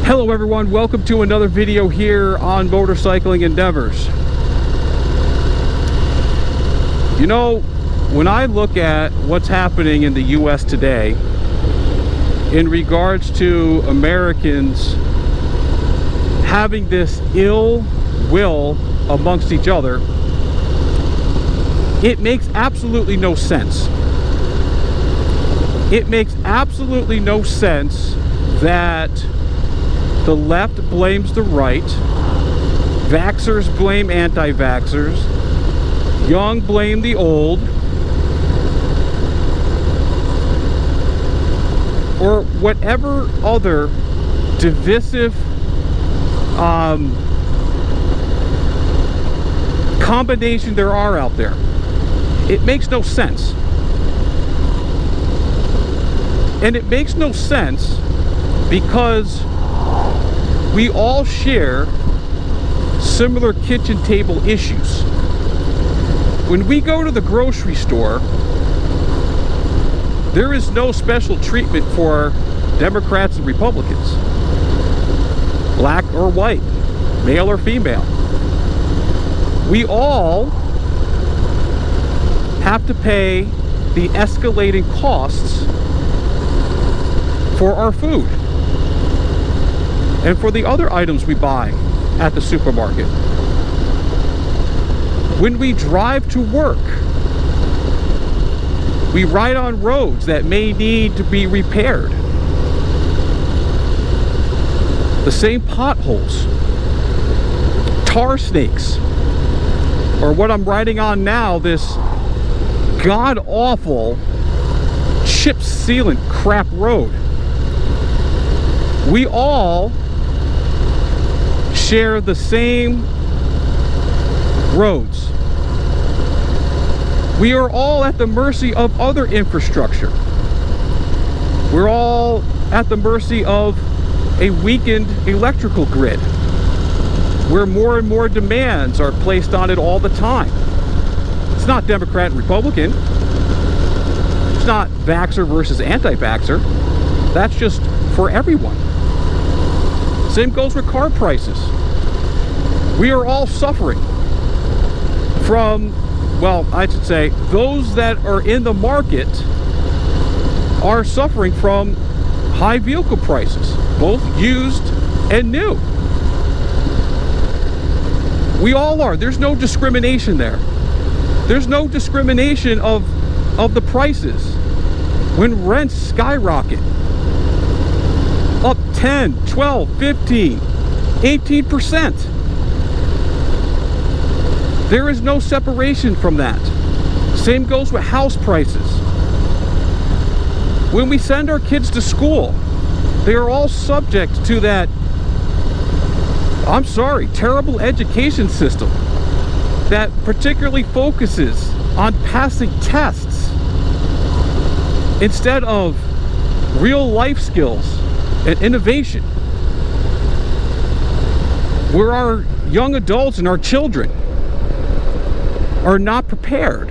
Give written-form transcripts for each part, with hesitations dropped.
Hello everyone, welcome to another video here on Motorcycling Endeavors. You know, when I look at what's happening in the US today in regards to Americans having this ill will amongst each other, it makes absolutely no sense. It makes absolutely no sense that the left blames the right, vaxxers blame anti-vaxxers, young blame the old, or whatever other divisive combination there are out there. It makes no sense. And it makes no sense because we all share similar kitchen table issues. When we go to the grocery store, there is no special treatment for Democrats and Republicans, black or white, male or female. We all have to pay the escalating costs for our food and for the other items we buy at the supermarket. When we drive to work, we ride on roads that may need to be repaired. The same potholes, tar snakes, or what I'm riding on now, this god-awful chip sealant crap road. We all share the same roads. We are all at the mercy of other infrastructure. We're all at the mercy of a weakened electrical grid, where more and more demands are placed on it all the time. It's not Democrat and Republican. It's not vaxxer versus anti-vaxxer. That's just for everyone. Same goes with car prices. We are all suffering from, well, I should say, those that are in the market are suffering from high vehicle prices, both used and new. We all are. There's no discrimination there. There's no discrimination of the prices. When rents skyrocket, up 10, 12, 15, 18%. There is no separation from that. Same goes with house prices. When we send our kids to school, they are all subject to that, I'm sorry, terrible education system that particularly focuses on passing tests instead of real life skills and innovation, where our young adults and our children are not prepared.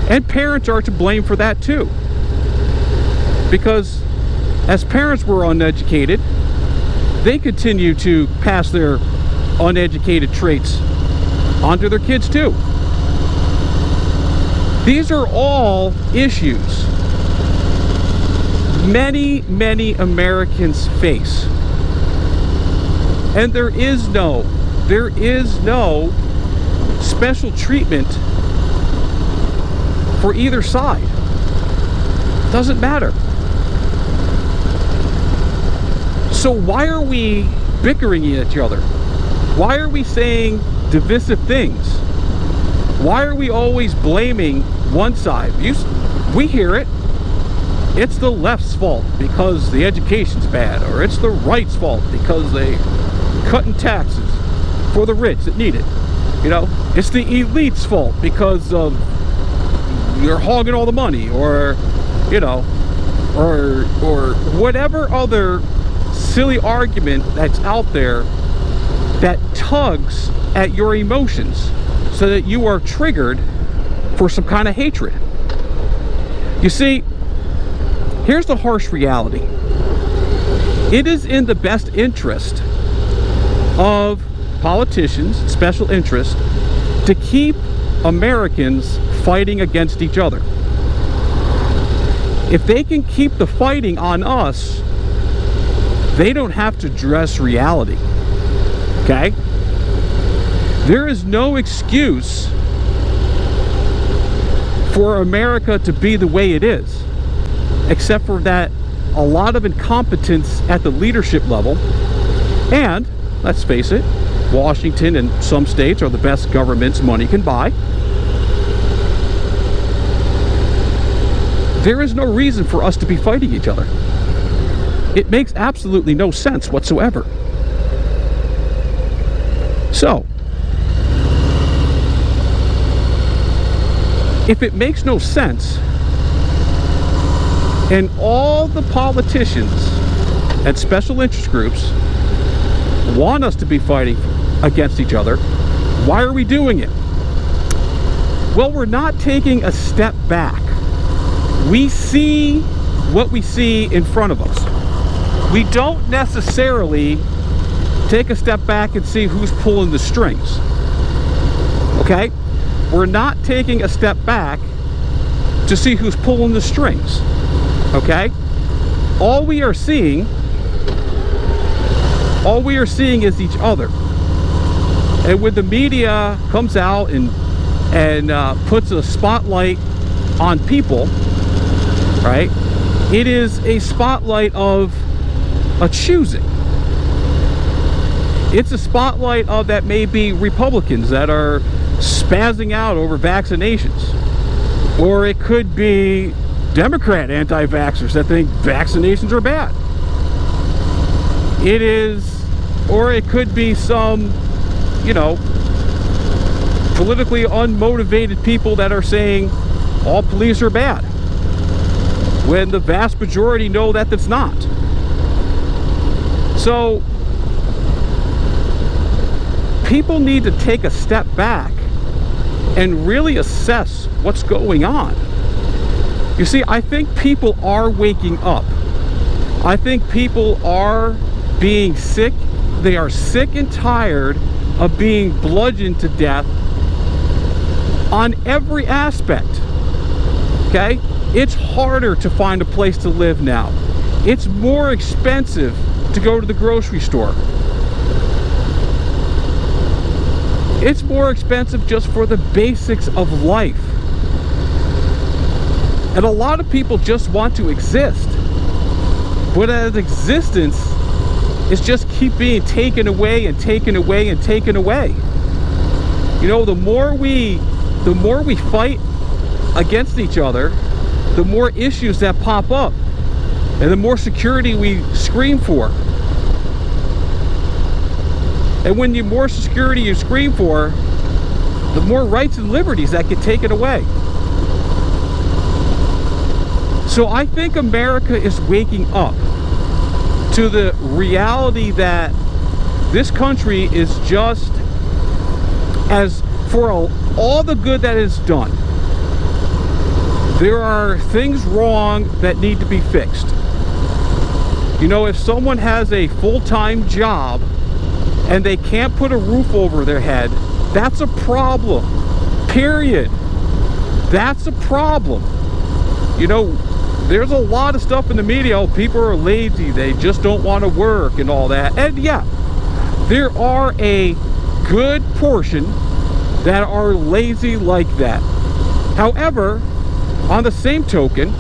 And parents are to blame for that too. Because as parents were uneducated, they continue to pass their uneducated traits onto their kids too. These are all issues many Americans face. And there is no special treatment for either side. Doesn't matter. So why are we bickering at each other? Why are we saying divisive things? Why are we always blaming one side? We hear it. It's the left's fault because the education's bad, or it's the right's fault because they cutting taxes for the rich that need it. You know, it's the elite's fault because of you're hogging all the money, or you know, or whatever other silly argument that's out there that tugs at your emotions so that you are triggered for some kind of hatred. You see, here's the harsh reality. It is in the best interest of politicians, special interests, to keep Americans fighting against each other. If they can keep the fighting on us, they don't have to address reality. Okay? There is no excuse for America to be the way it is, except for that a lot of incompetence at the leadership level. And let's face it, Washington and some states are the best governments money can buy. There is no reason for us to be fighting each other. It makes absolutely no sense whatsoever. So, if it makes no sense, and all the politicians and special interest groups want us to be fighting against each other, why are we doing it? Well, we're not taking a step back. We see what we see in front of us. We don't necessarily take a step back and see who's pulling the strings. Okay? We're not taking a step back to see who's pulling the strings. Okay? All we are seeing is each other. And when the media comes out and puts a spotlight on people, right? It is a spotlight of a choosing. It's a spotlight of that may be Republicans that are spazzing out over vaccinations. Or it could be Democrat anti-vaxxers that think vaccinations are bad. It is, or it could be some, politically unmotivated people that are saying all police are bad, when the vast majority know that that's not. So people need to take a step back and really assess what's going on. You see, I think people are waking up. I think people are being sick. They are sick and tired of being bludgeoned to death on every aspect. Okay? It's harder to find a place to live now. It's more expensive to go to the grocery store. It's more expensive just for the basics of life. And a lot of people just want to exist. But as existence is just keep being taken away and taken away and taken away. The more we fight against each other, the more issues that pop up, and the more security we scream for. And when the more security you scream for, the more rights and liberties that get taken away. So I think America is waking up to the reality that this country is just, as for all the good that is done, there are things wrong that need to be fixed. If someone has a full-time job and they can't put a roof over their head, that's a problem. Period. That's a problem. There's a lot of stuff in the media. People are lazy. They just don't want to work and all that. And yeah, there are a good portion that are lazy like that. However, on the same token,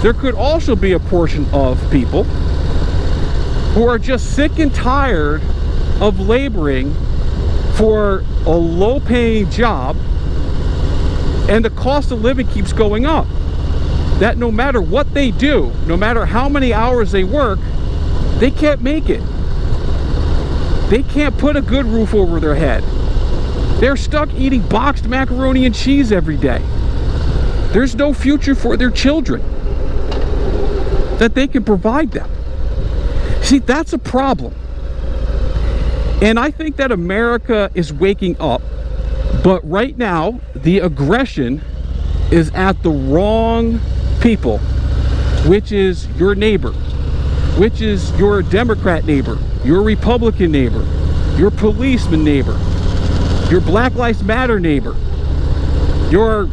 there could also be a portion of people who are just sick and tired of laboring for a low-paying job, and the cost of living keeps going up. That no matter what they do, no matter how many hours they work, they can't make it. They can't put a good roof over their head. They're stuck eating boxed macaroni and cheese every day. There's no future for their children that they can provide them. See, that's a problem. And I think that America is waking up, but right now, the aggression is at the wrong people, which is your neighbor. which is your Democrat neighbor, your Republican neighbor, your policeman neighbor, your Black Lives Matter neighbor, your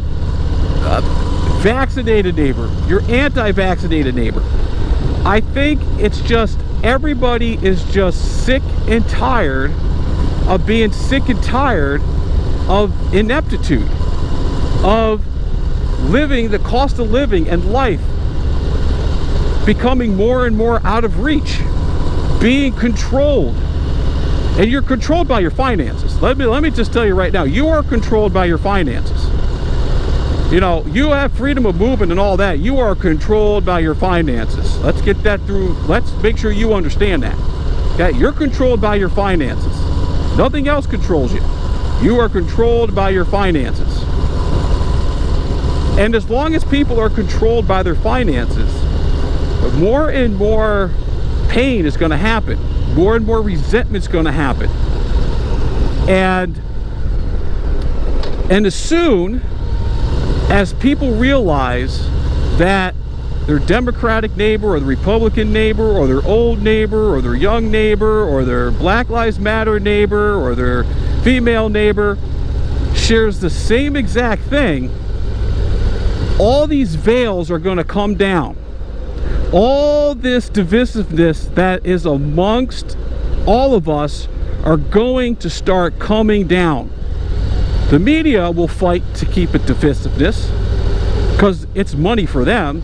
vaccinated neighbor, your anti-vaccinated neighbor. I think it's just everybody is just sick and tired of being sick and tired of ineptitude, of living, the cost of living and life becoming more and more out of reach, being controlled. And you're controlled by your finances. Let me just tell you right now, you are controlled by your finances. You know, you have freedom of movement and all that. You are controlled by your finances. Let's get that through. Let's make sure you understand that. Okay, you're controlled by your finances. Nothing else controls you. You are controlled by your finances. And as long as people are controlled by their finances, more and more pain is going to happen. More and more resentment is going to happen. And as soon as people realize that their Democratic neighbor or the Republican neighbor or their old neighbor or their young neighbor or their Black Lives Matter neighbor or their female neighbor shares the same exact thing, all these veils are going to come down. All this divisiveness that is amongst all of us are going to start coming down. The media will fight to keep it divisiveness because it's money for them.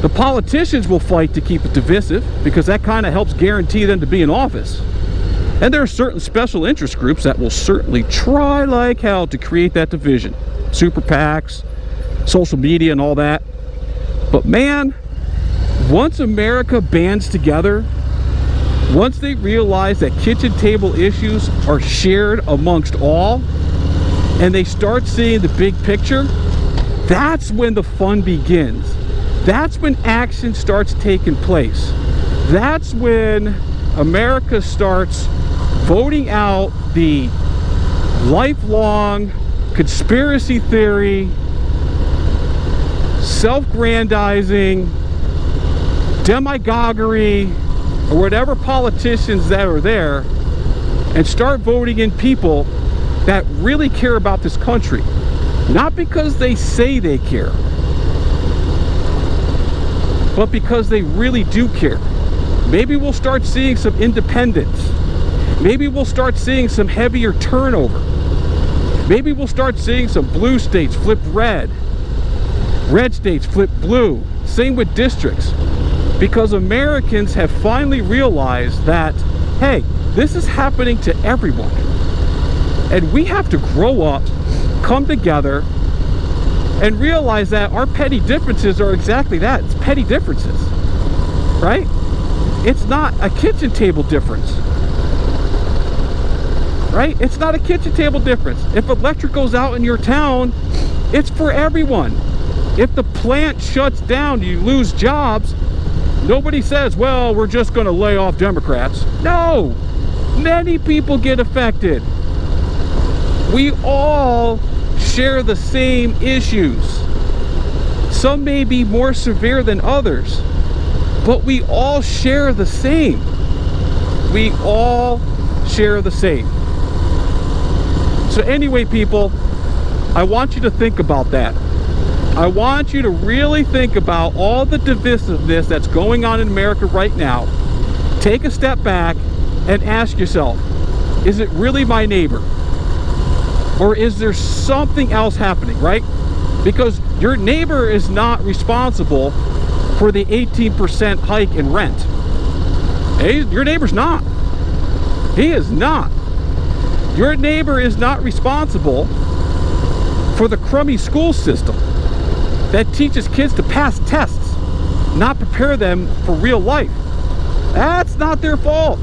The politicians will fight to keep it divisive because that kind of helps guarantee them to be in office. And there are certain special interest groups that will certainly try like hell to create that division. Super PACs, social media and all that. But man, once America bands together, once they realize that kitchen table issues are shared amongst all, and they start seeing the big picture, that's when the fun begins. That's when action starts taking place. That's when America starts voting out the lifelong conspiracy theory, self-grandizing, demagoguery, or whatever politicians that are there, and start voting in people that really care about this country. Not because they say they care, but because they really do care. Maybe we'll start seeing some independence. Maybe we'll start seeing some heavier turnover. Maybe we'll start seeing some blue states flip red, red states flip blue. Same with districts. Because Americans have finally realized that, hey, this is happening to everyone. And we have to grow up, come together, and realize that our petty differences are exactly that. It's petty differences, right? It's not a kitchen table difference, right? It's not a kitchen table difference. If electric goes out in your town, it's for everyone. If the plant shuts down, you lose jobs, nobody says, well, we're just going to lay off Democrats. No, many people get affected. We all share the same issues. Some may be more severe than others, but we all share the same. We all share the same. So anyway, people, I want you to think about that. I want you to really think about all the divisiveness that's going on in America right now. Take a step back and ask yourself, is it really my neighbor? Or is there something else happening, right? Because your neighbor is not responsible for the 18% hike in rent. Your neighbor's not. He is not. Your neighbor is not responsible for the crummy school system that teaches kids to pass tests, not prepare them for real life. That's not their fault.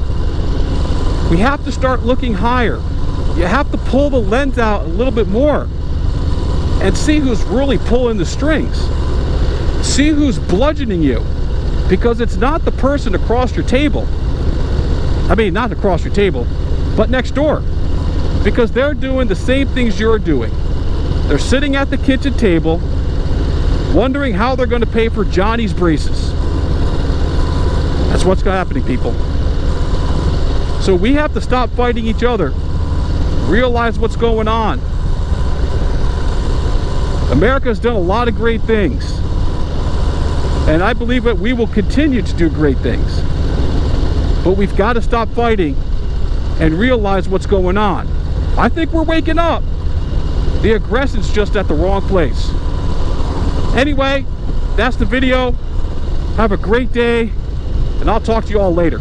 We have to start looking higher. You have to pull the lens out a little bit more and see who's really pulling the strings. See who's bludgeoning you, because it's not the person across your table. I mean, not across your table, but next door, because they're doing the same things you're doing. They're sitting at the kitchen table wondering how they're going to pay for Johnny's braces. That's That's what's happening, people. So we have to stop fighting each other. Realize what's going on. America's done a lot of great things. And I believe that we will continue to do great things. But we've got to stop fighting and realize what's going on. I think we're waking up. The aggression's just at the wrong place. Anyway, that's the video. Have a great day, and I'll talk to you all later.